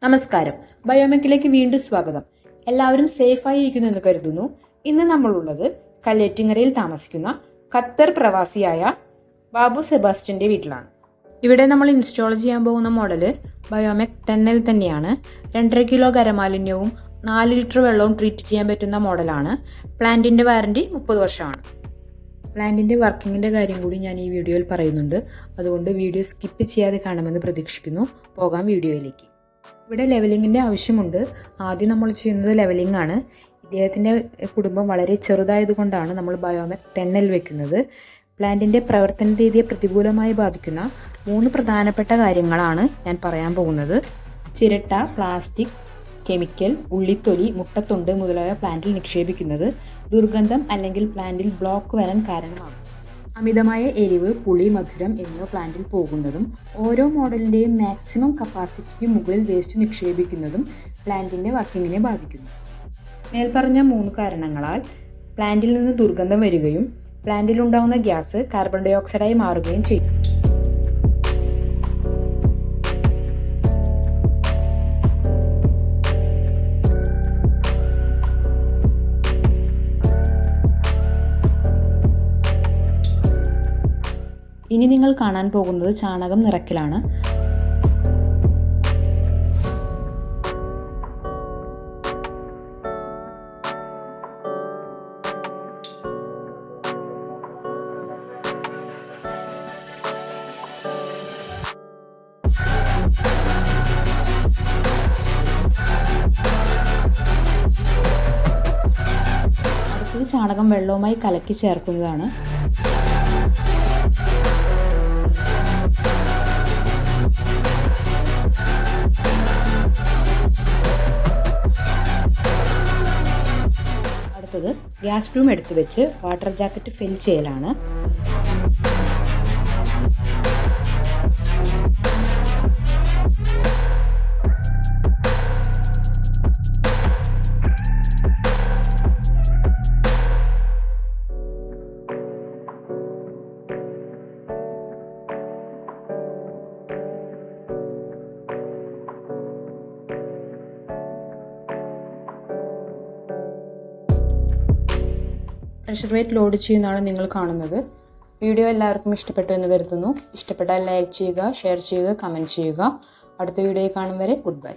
നമസ്കാരം, ബയോമെക്കിലേക്ക് വീണ്ടും സ്വാഗതം. എല്ലാവരും സേഫായി ഇരിക്കുന്നു എന്ന് കരുതുന്നു. ഇന്ന് നമ്മളുള്ളത് കല്ലേറ്റിങ്ങരയിൽ താമസിക്കുന്ന ഖത്തർ പ്രവാസിയായ ബാബു സെബാസ്റ്റ്യന്റെ വീട്ടിലാണ്. ഇവിടെ നമ്മൾ ഇൻസ്റ്റാൾ ചെയ്യാൻ പോകുന്ന മോഡല് ബയോമെക് 10L തന്നെയാണ്. 2.5 കിലോ ഖരമാലിന്യവും 4 ലിറ്റർ വെള്ളവും ട്രീറ്റ് ചെയ്യാൻ പറ്റുന്ന മോഡലാണ്. പ്ലാന്റിന്റെ വാറന്റി 30 വർഷമാണ്. പ്ലാന്റിന്റെ വർക്കിങ്ങിന്റെ കാര്യം കൂടി ഞാൻ ഈ വീഡിയോയിൽ പറയുന്നുണ്ട്. അതുകൊണ്ട് വീഡിയോ സ്കിപ്പ് ചെയ്യാതെ കാണുമെന്ന് പ്രതീക്ഷിക്കുന്നു. പോകാം വീഡിയോയിലേക്ക്. ഇവിടെ ലെവലിങ്ങിൻ്റെ ആവശ്യമുണ്ട്. ആദ്യം നമ്മൾ ചെയ്യുന്നത് ലെവലിംഗ് ആണ്. ഇദ്ദേഹത്തിൻ്റെ കുടുംബം വളരെ ചെറുതായതുകൊണ്ടാണ് നമ്മൾ ബയോമെക് 10L വെക്കുന്നത്. പ്ലാന്റിൻ്റെ പ്രവർത്തന രീതിയെ പ്രതികൂലമായി ബാധിക്കുന്ന 3 പ്രധാനപ്പെട്ട കാര്യങ്ങളാണ് ഞാൻ പറയാൻ പോകുന്നത്. ചിരട്ട, പ്ലാസ്റ്റിക്, കെമിക്കൽ, ഉള്ളിത്തൊലി, മുട്ടത്തൊണ്ട് മുതലായ പ്ലാന്റിൽ നിക്ഷേപിക്കുന്നത് ദുർഗന്ധം അല്ലെങ്കിൽ പ്ലാന്റിൽ ബ്ലോക്ക് വരാൻ കാരണമാകും. അമിതമായ എരിവ്, പുളി, മധുരം എന്നിവ പ്ലാന്റിൽ പോകുന്നതും ഓരോ മോഡലിൻ്റെയും മാക്സിമം കപ്പാസിറ്റിക്ക് മുകളിൽ വേസ്റ്റ് നിക്ഷേപിക്കുന്നതും പ്ലാന്റിൻ്റെ വർക്കിങ്ങിനെ ബാധിക്കുന്നു. മേൽപ്പറഞ്ഞ 3 കാരണങ്ങളാൽ പ്ലാന്റിൽ നിന്ന് ദുർഗന്ധം വരികയും പ്ലാന്റിലുണ്ടാകുന്ന ഗ്യാസ് കാർബൺ ഡൈ ഓക്സൈഡായി മാറുകയും ചെയ്യും. ഇനി നിങ്ങൾ കാണാൻ പോകുന്നത് ചാണകം നിറയ്ക്കലാണ്. അടുത്തത് ചാണകം വെള്ളവുമായി കലക്കി ചേർക്കുന്നതാണ്. അടുത്തത് ഗ്യാസ് ട്യൂബ് എടുത്തു വെച്ച് വാട്ടർ ജാക്കറ്റ് ഫിൽ ചെയ്യലാണ്. പ്രഷർ വെയ്റ്റ് ലോഡ് ചെയ്യുന്നതാണ് നിങ്ങൾ കാണുന്നത്. വീഡിയോ എല്ലാവർക്കും ഇഷ്ടപ്പെട്ടു എന്ന് കരുതുന്നു. ഇഷ്ടപ്പെട്ടാൽ ലൈക്ക് ചെയ്യുക, ഷെയർ ചെയ്യുക, കമൻറ്റ് ചെയ്യുക. അടുത്ത വീഡിയോയിൽ കാണും വരെ ഗുഡ് ബൈ.